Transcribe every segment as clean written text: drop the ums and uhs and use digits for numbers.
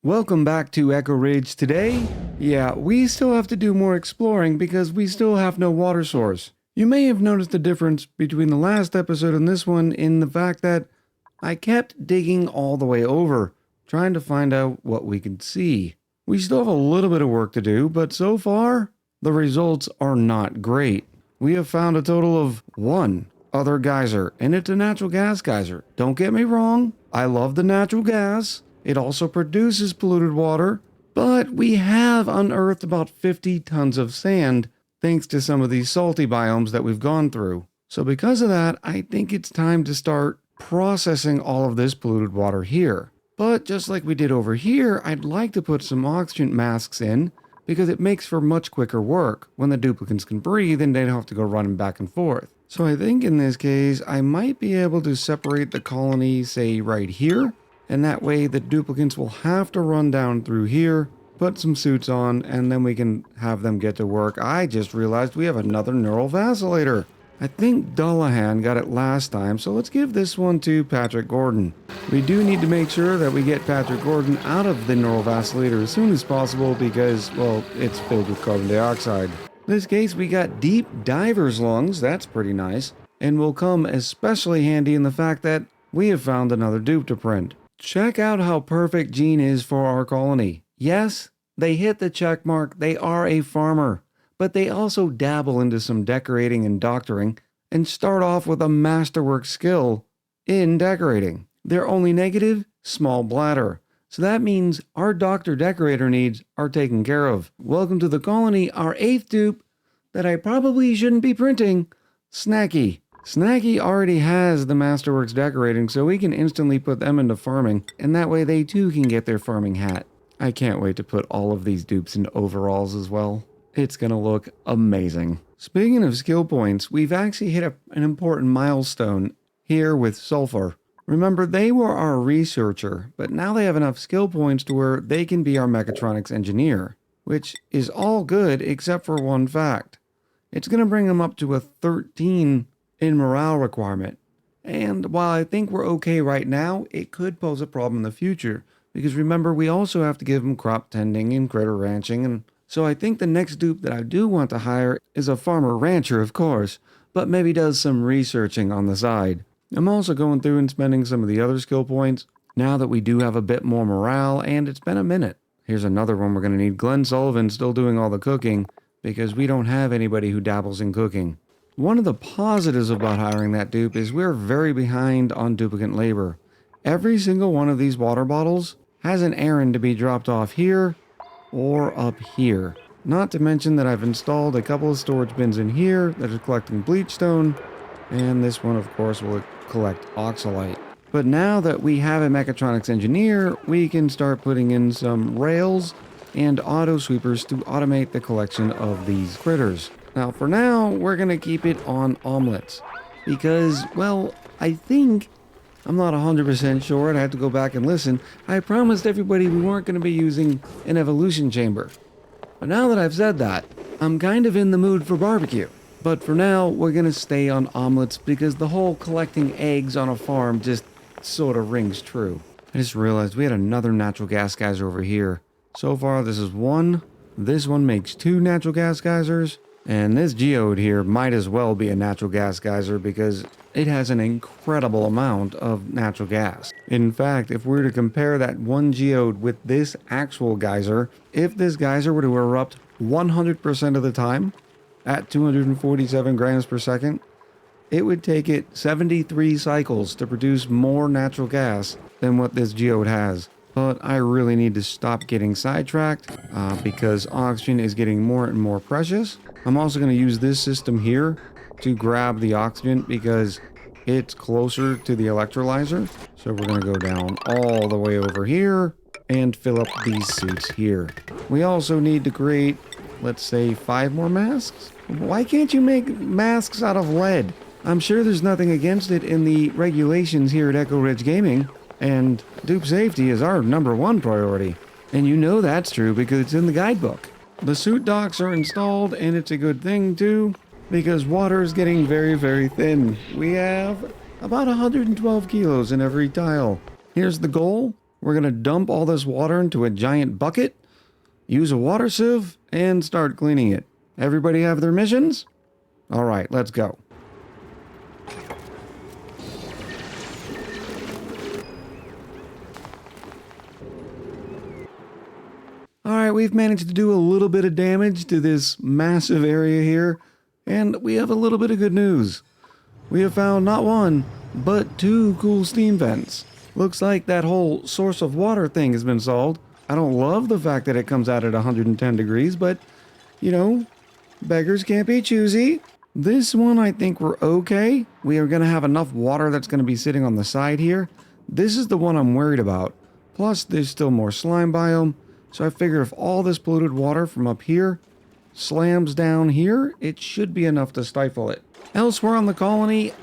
Welcome back to Echo Ridge. Today, we still have to do more exploring because we still have no water source. You may have noticed the difference between the last episode and this one in the fact that I kept digging all the way over, trying to find out what we could see. We still have a little bit of work to do, but so far, the results are not great. We have found a total of one other geyser, and it's a natural gas geyser. Don't get me wrong, I love the natural gas. It also produces polluted water, but we have unearthed about 50 tons of sand thanks to some of these salty biomes that we've gone through. So because of that, I think it's time to start processing all of this polluted water here. But just like we did over here, I'd like to put some oxygen masks in because it makes for much quicker work. When the duplicants can breathe, then they don't have to go running back and forth. So I think in this case, I might be able to separate the colony, say right here. And that way the duplicants will have to run down through here, put some suits on, and then we can have them get to work. I just realized we have another neural vacillator. I think Dullahan got it last time, so let's give this one to Patrick Gordon. We do need to make sure that we get Patrick Gordon out of the neural vacillator as soon as possible because, well, it's filled with carbon dioxide. In this case, we got deep diver's lungs. That's pretty nice. And will come especially handy in the fact that we have found another dupe to print. Check out how perfect Gene is for our colony. Yes, they hit the check mark. They are a farmer, but they also dabble into some decorating and doctoring and start off with a masterwork skill in decorating. Their only negative, small bladder. So that means our doctor decorator needs are taken care of. Welcome to the colony, our 8th dupe that I probably shouldn't be printing, Snacky. Snacky already has the Masterworks decorating, so we can instantly put them into farming, and that way they too can get their farming hat. I can't wait to put all of these dupes into overalls as well. It's gonna look amazing. Speaking of skill points, we've actually hit an important milestone here with Sulfur. Remember, they were our researcher, but now they have enough skill points to where they can be our mechatronics engineer, which is all good except for one fact. It's gonna bring them up to a 13 in morale requirement. And while I think we're okay right now, it could pose a problem in the future. Because remember, we also have to give them crop tending and critter ranching. And so I think the next dupe that I do want to hire is a farmer rancher, of course, but maybe does some researching on the side. I'm also going through and spending some of the other skill points now that we do have a bit more morale, and it's been a minute. Here's another one we're going to need. Glenn Sullivan still doing all the cooking because we don't have anybody who dabbles in cooking. One of the positives about hiring that dupe is we're very behind on duplicant labor. Every single one of these water bottles has an errand to be dropped off here or up here. Not to mention that I've installed a couple of storage bins in here that are collecting bleach stone, and this one of course will collect oxalite. But now that we have a mechatronics engineer, we can start putting in some rails and auto sweepers to automate the collection of these critters. Now, for now, we're going to keep it on omelets because, well, I think, I'm not 100% sure, and I have to go back and listen. I promised everybody we weren't going to be using an evolution chamber. But now that I've said that, I'm kind of in the mood for barbecue. But for now, we're going to stay on omelets because the whole collecting eggs on a farm just sort of rings true. I just realized we had another natural gas geyser over here. So far, this is one. This one makes 2 natural gas geysers. And this geode here might as well be a natural gas geyser because it has an incredible amount of natural gas. In fact, if we were to compare that one geode with this actual geyser, if this geyser were to erupt 100% of the time at 247 grams per second, it would take it 73 cycles to produce more natural gas than what this geode has. But I really need to stop getting sidetracked because oxygen is getting more and more precious. I'm also going to use this system here to grab the oxygen because it's closer to the electrolyzer. So we're going to go down all the way over here and fill up these suits here. We also need to create, let's say, 5 more masks. Why can't you make masks out of lead? I'm sure there's nothing against it in the regulations here at Echo Ridge Gaming. And dupe safety is our #1 priority. And you know that's true because it's in the guidebook. The suit docks are installed, and it's a good thing too, because water is getting very, very thin. We have about 112 kilos in every tile. Here's the goal. we're going to dump all this water into a giant bucket, use a water sieve, and start cleaning it. Everybody have their missions? All right, let's go. All right, we've managed to do a little bit of damage to this massive area here, and we have a little bit of good news. We have found not one, but 2 cool steam vents. Looks like that whole source of water thing has been solved. I don't love the fact that it comes out at 110 degrees, but, you know, beggars can't be choosy. This one, I think we're okay. We are going to have enough water that's going to be sitting on the side here. This is the one I'm worried about. Plus, there's still more slime biome. So I figure if all this polluted water from up here slams down here, it should be enough to stifle it. Elsewhere on the colony,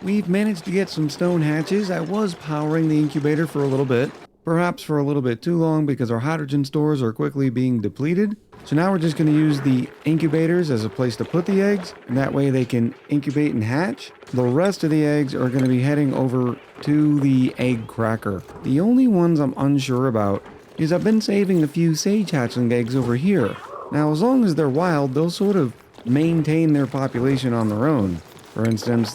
we've managed to get some stone hatches. I was powering the incubator for a little bit, perhaps for a little bit too long because our hydrogen stores are quickly being depleted. So now we're just going to use the incubators as a place to put the eggs, and that way they can incubate and hatch. The rest of the eggs are going to be heading over to the egg cracker. The only ones I'm unsure about is I've been saving a few sage hatchling eggs over here. Now, as long as they're wild, they'll sort of maintain their population on their own. For instance,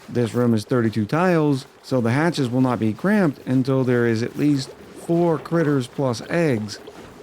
this room is 32 tiles, so the hatches will not be cramped until there is at least 4 critters plus eggs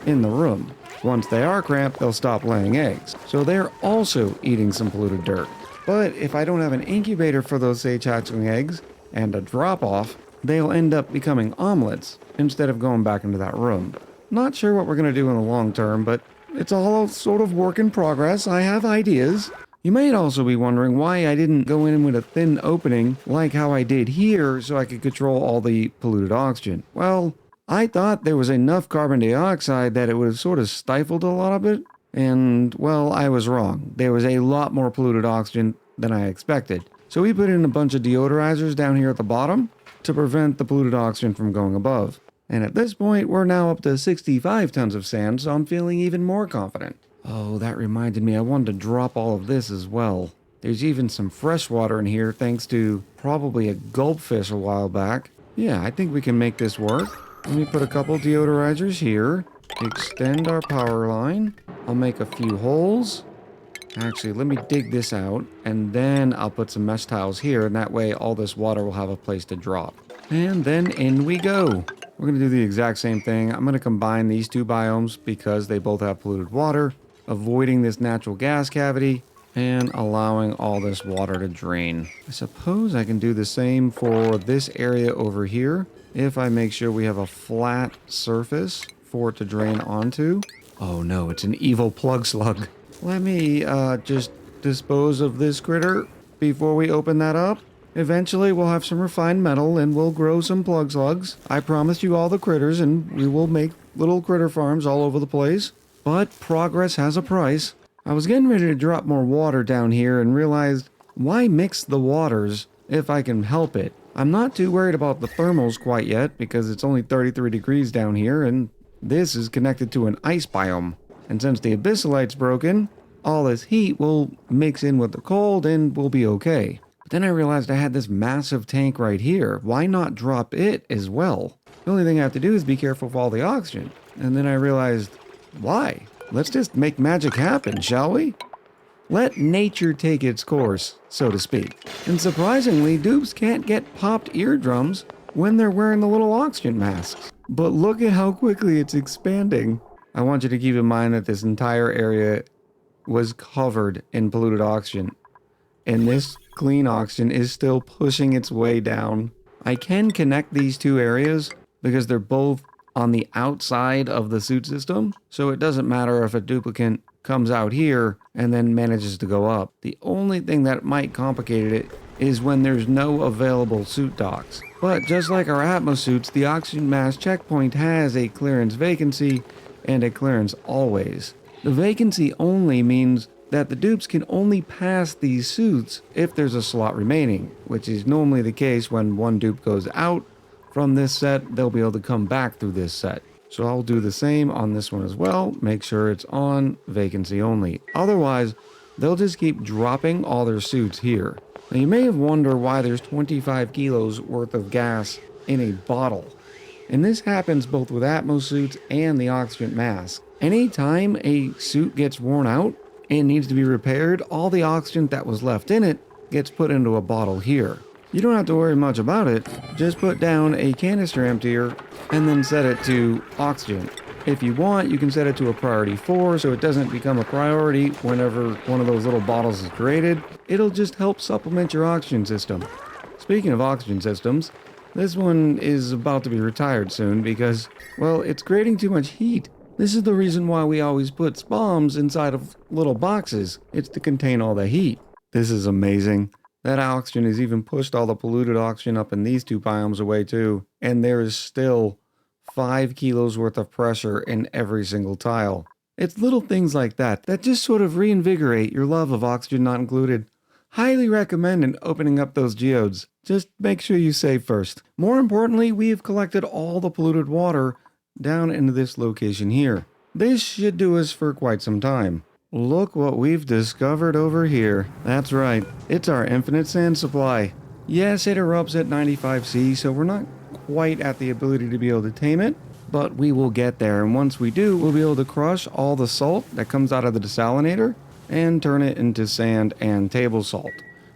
in the room. Once they are cramped, they'll stop laying eggs. So they're also eating some polluted dirt. But if I don't have an incubator for those sage hatchling eggs and a drop-off, they'll end up becoming omelets instead of going back into that room. Not sure what we're going to do in the long term, but it's all sort of work in progress. I have ideas. You might also be wondering why I didn't go in with a thin opening like how I did here so I could control all the polluted oxygen. Well, I thought there was enough carbon dioxide that it would have sort of stifled a lot of it. And, well, I was wrong. There was a lot more polluted oxygen than I expected. So we put in a bunch of deodorizers down here at the bottom to prevent the polluted oxygen from going above. And at this point, we're now up to 65 tons of sand, so I'm feeling even more confident. Oh, that reminded me, I wanted to drop all of this as well. There's even some fresh water in here thanks to probably a gulpfish a while back. Yeah, I think we can make this work. Let me put a couple deodorizers here. Extend our power line. I'll make a few holes. Actually, let me dig this out, and then I'll put some mesh tiles here, and that way all this water will have a place to drop. And then in we go. We're going to do the exact same thing. I'm going to combine these 2 biomes because they both have polluted water, avoiding this natural gas cavity, and allowing all this water to drain. I suppose I can do the same for this area over here if I make sure we have a flat surface for it to drain onto. Oh no, it's an evil plug slug. Let me just dispose of this critter before we open that up. Eventually we'll have some refined metal and we'll grow some plug slugs. I promise you all the critters, and we will make little critter farms all over the place. But progress has a price. I was getting ready to drop more water down here and realized, why mix the waters if I can help it? I'm not too worried about the thermals quite yet because it's only 33 degrees down here and this is connected to an ice biome. And since the abyssalite's broken, all this heat will mix in with the cold and we'll be okay. But then I realized I had this massive tank right here. Why not drop it as well? The only thing I have to do is be careful of all the oxygen. And then I realized, why? Let's just make magic happen, shall we? Let nature take its course, so to speak. And surprisingly, dupes can't get popped eardrums when they're wearing the little oxygen masks. But look at how quickly it's expanding. I want you to keep in mind that this entire area was covered in polluted oxygen. And this clean oxygen is still pushing its way down. I can connect these 2 areas because they're both on the outside of the suit system. So it doesn't matter if a duplicant comes out here and then manages to go up. The only thing that might complicate it is when there's no available suit docks. But just like our Atmos suits, the oxygen mask checkpoint has a clearance vacancy and a clearance always. The vacancy only means that the dupes can only pass these suits if there's a slot remaining, which is normally the case when one dupe goes out from this set, they'll be able to come back through this set. So I'll do the same on this one as well, make sure it's on vacancy only. Otherwise, they'll just keep dropping all their suits here. Now you may have wondered why there's 25 kilos worth of gas in a bottle. And this happens both with Atmos suits and the oxygen mask. Anytime a suit gets worn out and needs to be repaired, all the oxygen that was left in it gets put into a bottle here. You don't have to worry much about it, just put down a canister emptier and then set it to oxygen. If you want, you can set it to a priority 4 so it doesn't become a priority whenever one of those little bottles is created. It'll just help supplement your oxygen system. Speaking of oxygen systems, this one is about to be retired soon because, well, it's creating too much heat. This is the reason why we always put SPOMs inside of little boxes. It's to contain all the heat. This is amazing. That oxygen has even pushed all the polluted oxygen up in these 2 biomes away too. And there is still 5 kilos worth of pressure in every single tile. It's little things like that that just sort of reinvigorate your love of oxygen not included. Highly recommend in opening up those geodes. Just make sure you save first. More importantly, we have collected all the polluted water down into this location here. This should do us for quite some time. Look what we've discovered over here. That's right, it's our infinite sand supply. Yes, it erupts at 95C, so we're not quite at the ability to be able to tame it, but we will get there, and once we do, we'll be able to crush all the salt that comes out of the desalinator and turn it into sand and table salt.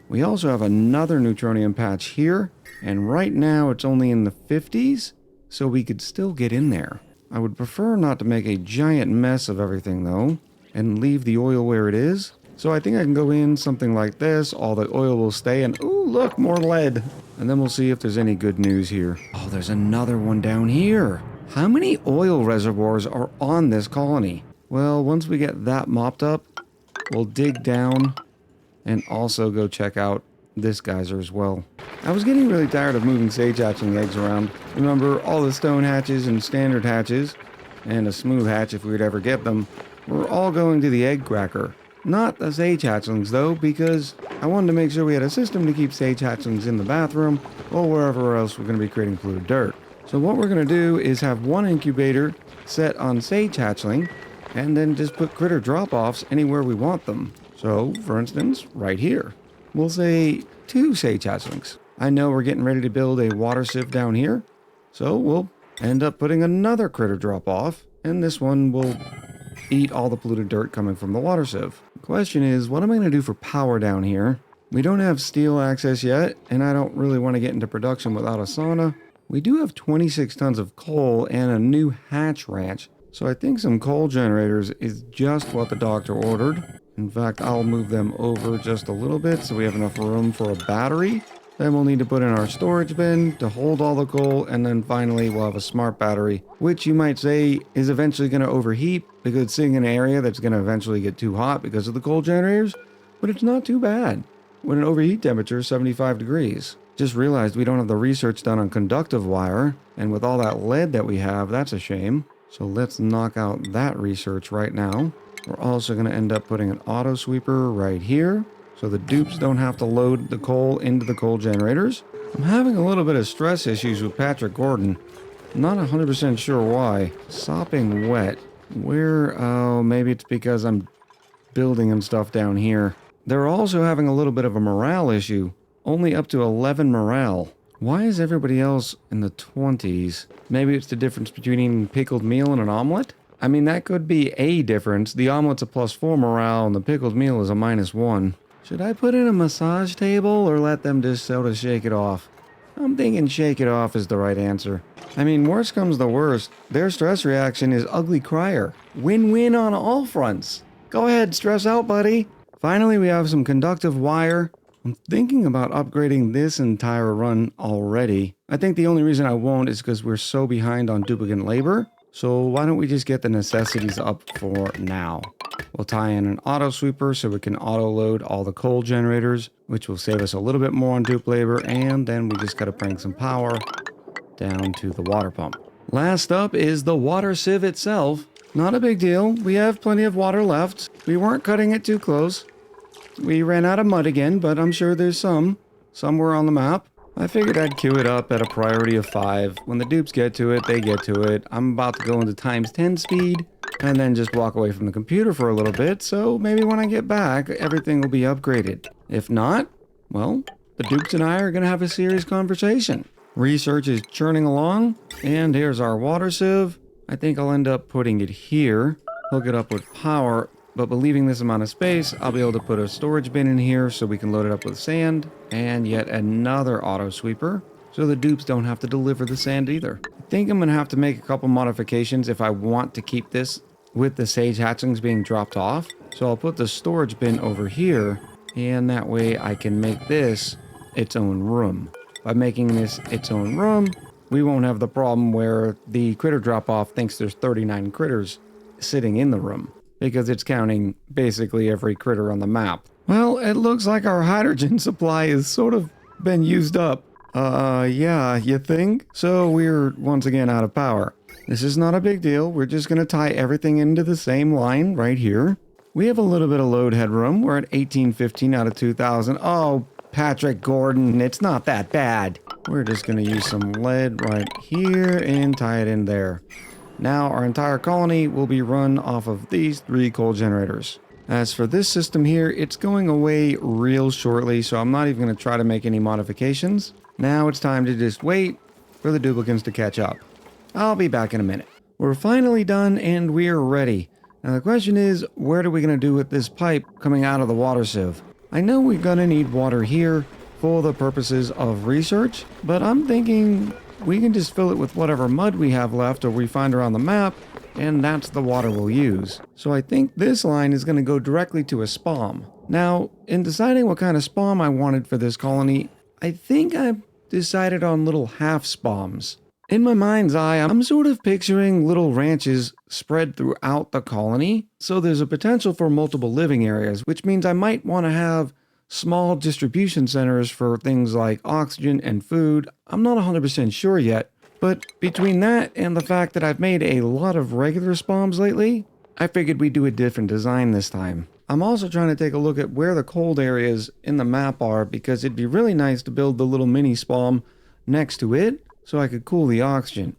We also have another neutronium patch here, and right now it's only in the 50s, so we could still get in there. I would prefer not to make a giant mess of everything though, and leave the oil where it is. So I think I can go in something like this, all the oil will stay, and ooh, look, more lead. And then we'll see if there's any good news here. Oh, there's another one down here. How many oil reservoirs are on this colony? Well, once we get that mopped up, we'll dig down and also go check out this geyser as well. I was getting really tired of moving sage hatchling eggs around. Remember, all the stone hatches and standard hatches, and a smooth hatch if we'd ever get them, were all going to the egg cracker. Not the sage hatchlings though, because I wanted to make sure we had a system to keep sage hatchlings in the bathroom or wherever else we're going to be creating polluted dirt. So what we're going to do is have one incubator set on sage hatchling and then just put critter drop-offs anywhere we want them. So, for instance, right here. We'll say 2 sage hatchlings. I know we're getting ready to build a water sieve down here, so we'll end up putting another critter drop-off, and this one will eat all the polluted dirt coming from the water sieve. The question is, what am I going to do for power down here? We don't have steel access yet, and I don't really want to get into production without a sauna. We do have 26 tons of coal and a new hatch ranch, so I think some coal generators is just what the doctor ordered. In fact, I'll move them over just a little bit so we have enough room for a battery. Then we'll need to put in our storage bin to hold all the coal, and then finally we'll have a smart battery, which you might say is eventually going to overheat because it's sitting in an area that's going to eventually get too hot because of the coal generators, but it's not too bad when an overheat temperature is 75 degrees. Just realized we don't have the research done on conductive wire, and with all that lead that we have, that's a shame. So let's knock out that research right now. We're also going to end up putting an auto sweeper right here, so the dupes don't have to load the coal into the coal generators. I'm having a little bit of stress issues with Patrick Gordon. Not 100% sure why. Sopping wet. Where, oh, maybe it's because I'm building and stuff down here. They're also having a little bit of a morale issue. Only up to 11 morale. Why is everybody else in the 20s? Maybe it's the difference between eating pickled meal and an omelet? I mean, that could be a difference. The omelet's a +4 morale and the pickled meal is a -1. Should I put in a massage table or let them just sort of shake it off? I'm thinking shake it off is the right answer. I mean, worst comes to worst, their stress reaction is ugly crier. Win-win on all fronts. Go ahead, stress out, buddy. Finally, we have some conductive wire. I'm thinking about upgrading this entire run already. I think the only reason I won't is because we're so behind on duplicate labor. So why don't we just get the necessities up for now? We'll tie in an auto sweeper so we can auto load all the coal generators, which will save us a little bit more on dupe labor, and then we just got to bring some power down to the water pump. Last up is the water sieve itself. Not a big deal. We have plenty of water left. We weren't cutting it too close. We ran out of mud again, but I'm sure there's some somewhere on the map. I figured I'd queue it up at a priority of 5. When the dupes get to it, they get to it. I'm about to go into ×10 speed and then just walk away from the computer for a little bit, so maybe when I get back, everything will be upgraded. If not, well, the dupes and I are going to have a serious conversation. Research is churning along, and here's our water sieve. I think I'll end up putting it here, hook it up with power, but by leaving this amount of space, I'll be able to put a storage bin in here so we can load it up with sand, and yet another auto sweeper, so the dupes don't have to deliver the sand either. I think I'm gonna have to make a couple modifications if I want to keep this with the sage hatchlings being dropped off. So I'll put the storage bin over here, and that way I can make this its own room. By making this its own room, we won't have the problem where the critter drop-off thinks there's 39 critters sitting in the room, because it's counting basically every critter on the map. Well, it looks like our hydrogen supply is sort of been used up. Yeah, you think? So we're once again out of power. This is not a big deal. We're just going to tie everything into the same line right here. We have a little bit of load headroom. We're at 1815 out of 2000. Oh, Patrick Gordon, it's not that bad. We're just going to use some lead right here and tie it in there. Now our entire colony will be run off of these 3 coal generators. As for this system here, it's going away real shortly, so I'm not even going to try to make any modifications. Now it's time to just wait for the duplicants to catch up. I'll be back in a minute. We're finally done and we're ready. Now the question is, what are we going to do with this pipe coming out of the water sieve? I know we're going to need water here for the purposes of research, but I'm thinking we can just fill it with whatever mud we have left or we find around the map, and that's the water we'll use. So I think this line is going to go directly to a spam. Now, in deciding what kind of spam I wanted for this colony, I think I've decided on little half spams. In my mind's eye, I'm sort of picturing little ranches spread throughout the colony, so there's a potential for multiple living areas, which means I might want to have small distribution centers for things like oxygen and food. I'm not 100% sure yet, but between that and the fact that I've made a lot of regular spawns lately, I figured we'd do a different design this time. I'm also trying to take a look at where the cold areas in the map are, because it'd be really nice to build the little mini spawn next to it so I could cool the oxygen.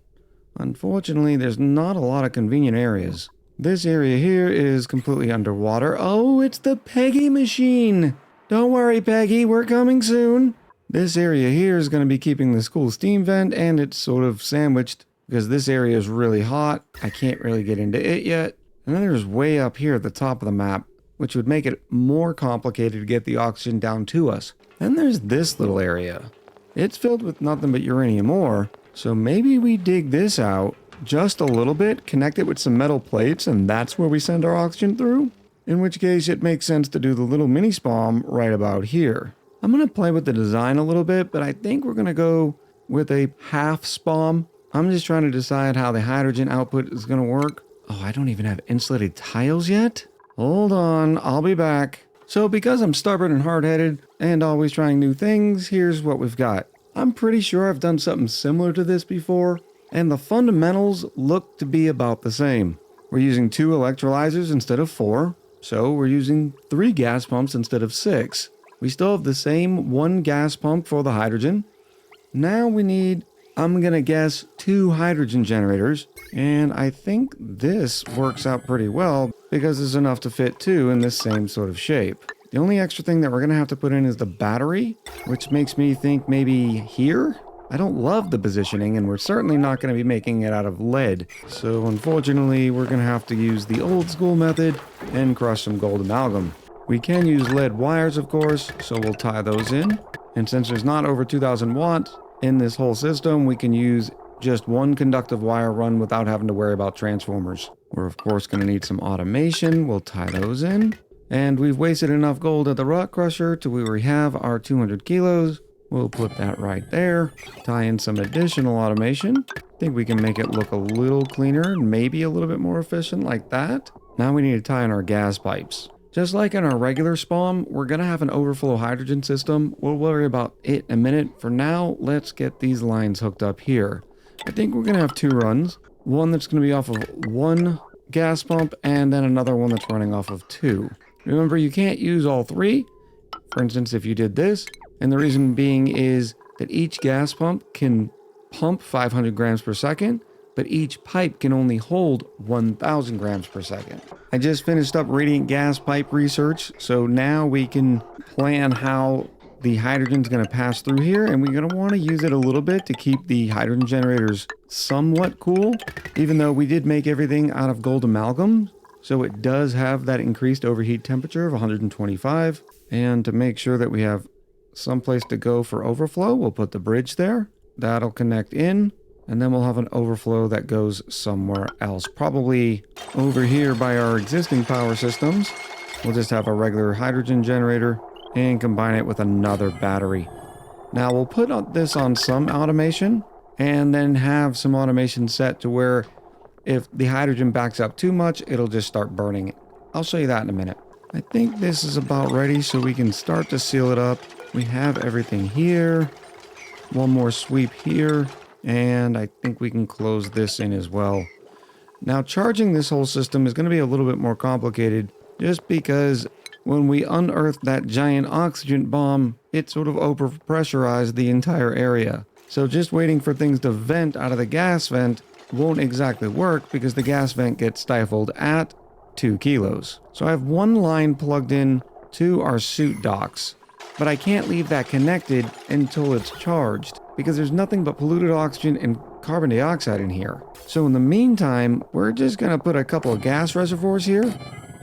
Unfortunately, there's not a lot of convenient areas. This area here is completely underwater. Oh, it's the Peggy machine! Don't worry, Peggy, we're coming soon. This area here is going to be keeping this cool steam vent, and it's sort of sandwiched because this area is really hot. I can't really get into it yet. And then there's way up here at the top of the map, which would make it more complicated to get the oxygen down to us. Then there's this little area. It's filled with nothing but uranium ore, so maybe we dig this out just a little bit, connect it with some metal plates, and that's where we send our oxygen through? In which case it makes sense to do the little mini spam right about here. I'm going to play with the design a little bit, but I think we're going to go with a half spam. I'm just trying to decide how the hydrogen output is going to work. Oh, I don't even have insulated tiles yet? Hold on, I'll be back. So because I'm stubborn and hard-headed and always trying new things, here's what we've got. I'm pretty sure I've done something similar to this before, and the fundamentals look to be about the same. We're using 2 electrolyzers instead of 4, so we're using 3 gas pumps instead of 6. We still have the same 1 gas pump for the hydrogen. Now we need, I'm gonna guess, 2 hydrogen generators, and I think this works out pretty well because there's enough to fit 2 in this same sort of shape. The only extra thing that we're gonna have to put in is the battery, which makes me think maybe here? I don't love the positioning, and we're certainly not going to be making it out of lead. So unfortunately, we're going to have to use the old school method and crush some gold amalgam. We can use lead wires, of course, so we'll tie those in. And since there's not over 2000 watts in this whole system, we can use just 1 conductive wire run without having to worry about transformers. We're of course going to need some automation. We'll tie those in. And we've wasted enough gold at the rock crusher to where we have our 200 kilos. We'll put that right there. Tie in some additional automation. I think we can make it look a little cleaner, maybe a little bit more efficient like that. Now we need to tie in our gas pipes. Just like in our regular spawn, we're going to have an overflow hydrogen system. We'll worry about it in a minute. For now, let's get these lines hooked up here. I think we're going to have 2 runs. One that's going to be off of 1 gas pump, and then another one that's running off of 2. Remember, you can't use all 3. For instance, if you did this, and the reason being is that each gas pump can pump 500 grams per second, but each pipe can only hold 1,000 grams per second. I just finished up radiant gas pipe research, so now we can plan how the hydrogen's going to pass through here, and we're going to want to use it a little bit to keep the hydrogen generators somewhat cool, even though we did make everything out of gold amalgam. So it does have that increased overheat temperature of 125. And to make sure that we have some place to go for overflow, we'll put the bridge there. That'll connect in, and then we'll have an overflow that goes somewhere else. Probably over here by our existing power systems. We'll just have a regular hydrogen generator and combine it with another battery. Now we'll put this on some automation and then have some automation set to where if the hydrogen backs up too much, it'll just start burning it. I'll show you that in a minute. I think this is about ready so we can start to seal it up. We have everything here. One more sweep here. And I think we can close this in as well. Now charging this whole system is going to be a little bit more complicated just because when we unearthed that giant oxygen bomb, it sort of overpressurized the entire area. So just waiting for things to vent out of the gas vent won't exactly work because the gas vent gets stifled at 2 kilos. So I have one line plugged in to our suit docks, but I can't leave that connected until it's charged because there's nothing but polluted oxygen and carbon dioxide in here. So in the meantime, we're just going to put a couple of gas reservoirs here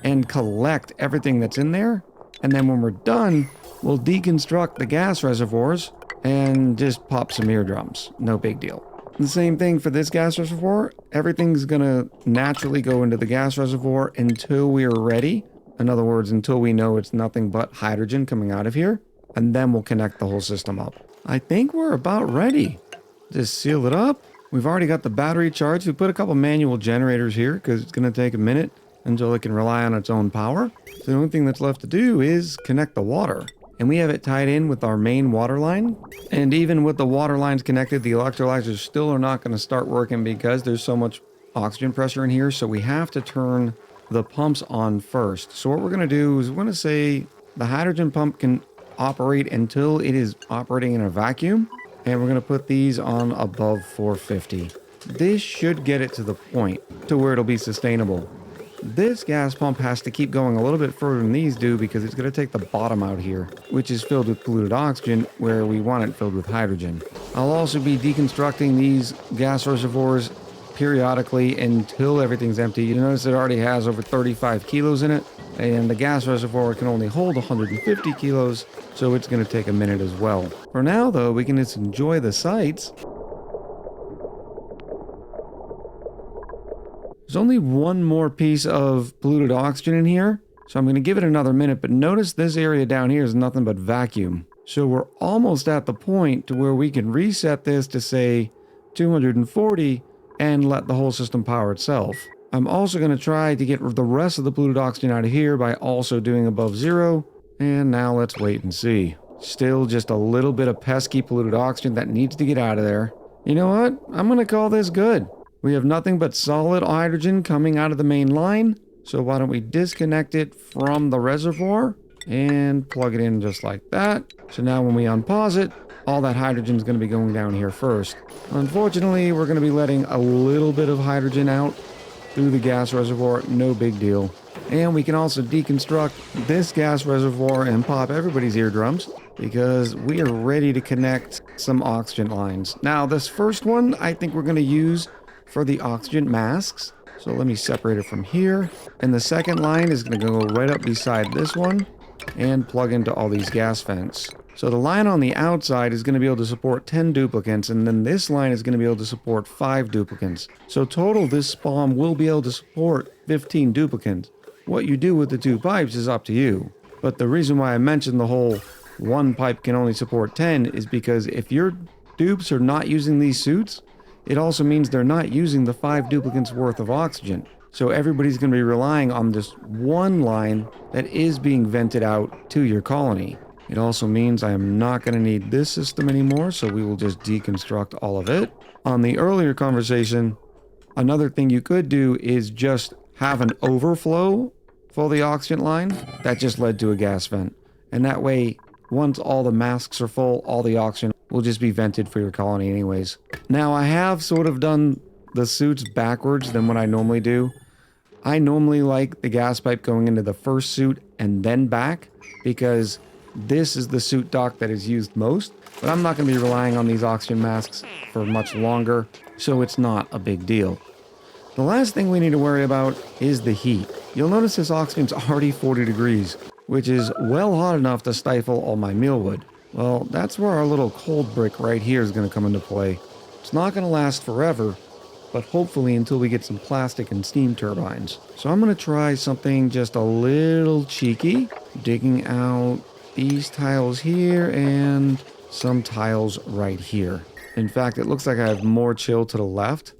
and collect everything that's in there. And then when we're done, we'll deconstruct the gas reservoirs and just pop some eardrums. No big deal. The same thing for this gas reservoir. Everything's gonna naturally go into the gas reservoir until we are ready. In other words, until we know it's nothing but hydrogen coming out of here. And then we'll connect the whole system up. I think we're about ready. Just seal it up. We've already got the battery charged. We put a couple manual generators here because it's gonna take a minute until it can rely on its own power. So the only thing that's left to do is connect the water. And we have it tied in with our main water line. And even with the water lines connected, the electrolyzers still are not going to start working because there's so much oxygen pressure in here. So we have to turn the pumps on first. So what we're going to do is we're going to say the hydrogen pump can operate until it is operating in a vacuum. And we're going to put these on above 450. This should get it to the point to where it'll be sustainable. This gas pump has to keep going a little bit further than these do because it's going to take the bottom out here, which is filled with polluted oxygen where we want it filled with hydrogen. I'll also be deconstructing these gas reservoirs periodically until everything's empty. You notice it already has over 35 kilos in it, and the gas reservoir can only hold 150 kilos, so it's going to take a minute as well. For now, though, we can just enjoy the sights. There's only one more piece of polluted oxygen in here, so I'm going to give it another minute, but notice this area down here is nothing but vacuum. So we're almost at the point to where we can reset this to say 240 and let the whole system power itself. I'm also going to try to get the rest of the polluted oxygen out of here by also doing above zero, and now let's wait and see. Still just a little bit of pesky polluted oxygen that needs to get out of there. You know what? I'm going to call this good. We have nothing but solid hydrogen coming out of the main line. So why don't we disconnect it from the reservoir and plug it in just like that. So now when we unpause it, all that hydrogen is going to be going down here first. Unfortunately, we're going to be letting a little bit of hydrogen out through the gas reservoir. No big deal. And we can also deconstruct this gas reservoir and pop everybody's eardrums because we are ready to connect some oxygen lines. Now, this first one, I think we're going to use for the oxygen masks. So let me separate it from here. And the second line is going to go right up beside this one and plug into all these gas vents. So the line on the outside is going to be able to support 10 duplicants, and then this line is going to be able to support 5 duplicants. So total, this spawn will be able to support 15 duplicants. What you do with the 2 pipes is up to you. But the reason why I mentioned the whole one pipe can only support 10 is because if your dupes are not using these suits, it also means they're not using the 5 duplicants worth of oxygen. So everybody's going to be relying on this one line that is being vented out to your colony. It also means I am not going to need this system anymore, so we will just deconstruct all of it. On the earlier conversation, another thing you could do is just have an overflow for the oxygen line. That just led to a gas vent. And that way, once all the masks are full, all the oxygen will just be vented for your colony anyways. Now, I have sort of done the suits backwards than what I normally do. I normally like the gas pipe going into the first suit and then back, because this is the suit dock that is used most, but I'm not going to be relying on these oxygen masks for much longer, so it's not a big deal. The last thing we need to worry about is the heat. You'll notice this oxygen's already 40 degrees, which is well hot enough to stifle all my mealwood. Well, that's where our little cold brick right here is going to come into play. It's not going to last forever, but hopefully until we get some plastic and steam turbines. So I'm going to try something just a little cheeky, digging out these tiles here and some tiles right here. In fact, it looks like I have more chill to the left,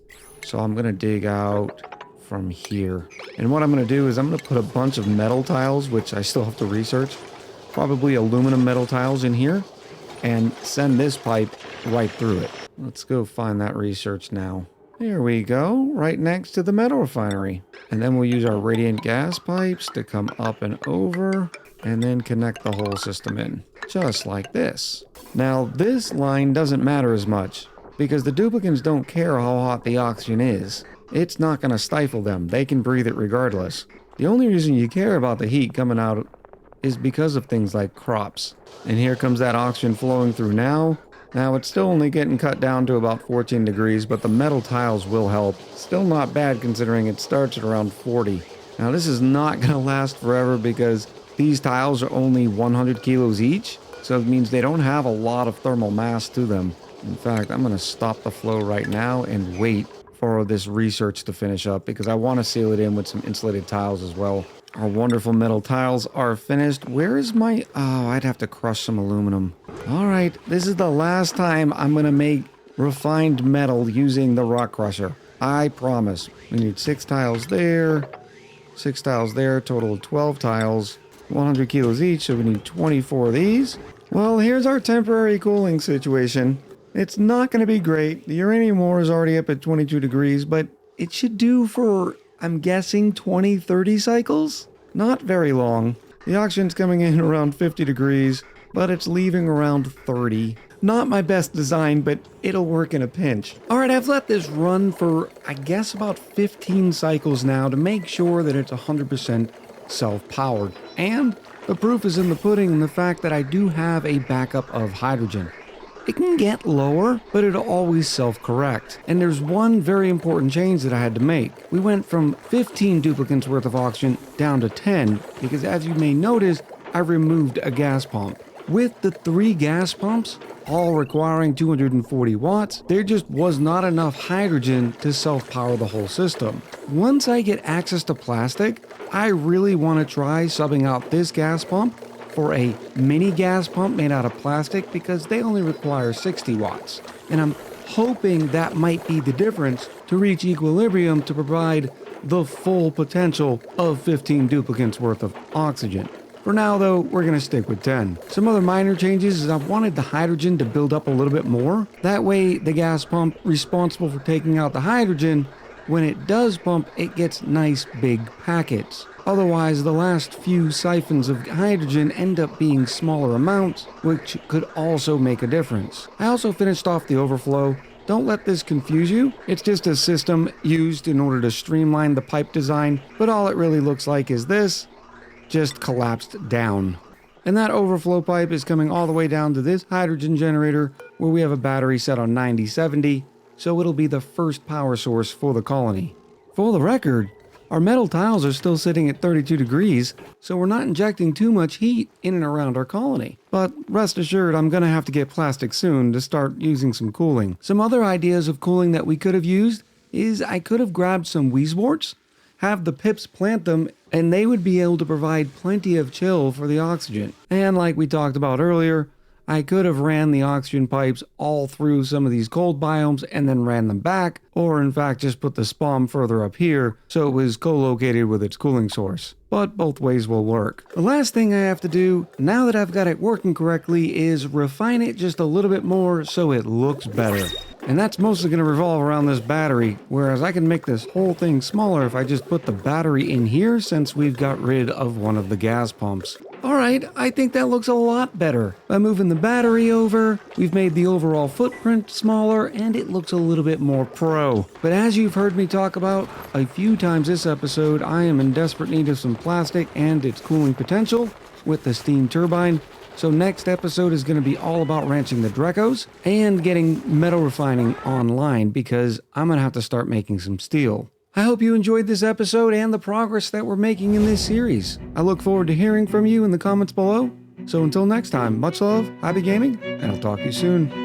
so I'm going to dig out from here. And what I'm going to do is I'm going to put a bunch of metal tiles, which I still have to research, probably aluminum metal tiles in here, and send this pipe right through it. Let's go find that research now. Here we go, right next to the metal refinery. And then we'll use our radiant gas pipes to come up and over, and then connect the whole system in, just like this. Now, this line doesn't matter as much, because the duplicants don't care how hot the oxygen is. It's not going to stifle them. They can breathe it regardless. The only reason you care about the heat coming out is because of things like crops. And here comes that oxygen flowing through now. Now, it's still only getting cut down to about 14 degrees, but the metal tiles will help. Still not bad considering it starts at around 40. Now, this is not going to last forever because these tiles are only 100 kilos each, so it means they don't have a lot of thermal mass to them. In fact, I'm going to stop the flow right now and wait for this research to finish up because I want to seal it in with some insulated tiles as well. Our wonderful metal tiles are finished. Where is my... Oh, I'd have to crush some aluminum. All right, this is the last time I'm going to make refined metal using the rock crusher. I promise. We need 6 tiles there, 6 tiles there, total of 12 tiles, 100 kilos each, so we need 24 of these. Well, here's our temporary cooling situation. It's not going to be great. The uranium ore is already up at 22 degrees, but it should do for, I'm guessing, 20, 30 cycles? Not very long. The oxygen's coming in around 50 degrees, but it's leaving around 30. Not my best design, but it'll work in a pinch. All right, I've let this run for, I guess, about 15 cycles now to make sure that it's 100% self-powered. And the proof is in the pudding in the fact that I do have a backup of hydrogen. It can get lower, but it'll always self-correct. And there's one very important change that I had to make. We went from 15 duplicants worth of oxygen down to 10, because as you may notice, I removed a gas pump. With the 3 gas pumps, all requiring 240 watts, there just was not enough hydrogen to self-power the whole system. Once I get access to plastic, I really want to try subbing out this gas pump for a mini gas pump made out of plastic because they only require 60 watts. And I'm hoping that might be the difference to reach equilibrium to provide the full potential of 15 duplicants worth of oxygen. For now, though, we're going to stick with 10. Some other minor changes is I wanted the hydrogen to build up a little bit more. That way, the gas pump responsible for taking out the hydrogen, when it does pump, it gets nice big packets. Otherwise, the last few siphons of hydrogen end up being smaller amounts, which could also make a difference. I also finished off the overflow. Don't let this confuse you. It's just a system used in order to streamline the pipe design, but all it really looks like is this, just collapsed down. And that overflow pipe is coming all the way down to this hydrogen generator where we have a battery set on 9070, so it'll be the first power source for the colony. For the record, our metal tiles are still sitting at 32 degrees, so we're not injecting too much heat in and around our colony. But rest assured, I'm going to have to get plastic soon to start using some cooling. Some other ideas of cooling that we could have used is I could have grabbed some weezeworts, have the pips plant them, and they would be able to provide plenty of chill for the oxygen. And like we talked about earlier, I could have ran the oxygen pipes all through some of these cold biomes and then ran them back, or in fact just put the spawn further up here so it was co-located with its cooling source. But both ways will work. The last thing I have to do, now that I've got it working correctly, is refine it just a little bit more so it looks better. And that's mostly going to revolve around this battery, whereas I can make this whole thing smaller if I just put the battery in here since we've got rid of one of the gas pumps. Alright, I think that looks a lot better. By moving the battery over, we've made the overall footprint smaller and it looks a little bit more pro. But as you've heard me talk about a few times this episode, I am in desperate need of some plastic and its cooling potential with the steam turbine. So next episode is going to be all about ranching the Drecos and getting metal refining online because I'm going to have to start making some steel. I hope you enjoyed this episode and the progress that we're making in this series. I look forward to hearing from you in the comments below. So until next time, much love, happy gaming, and I'll talk to you soon.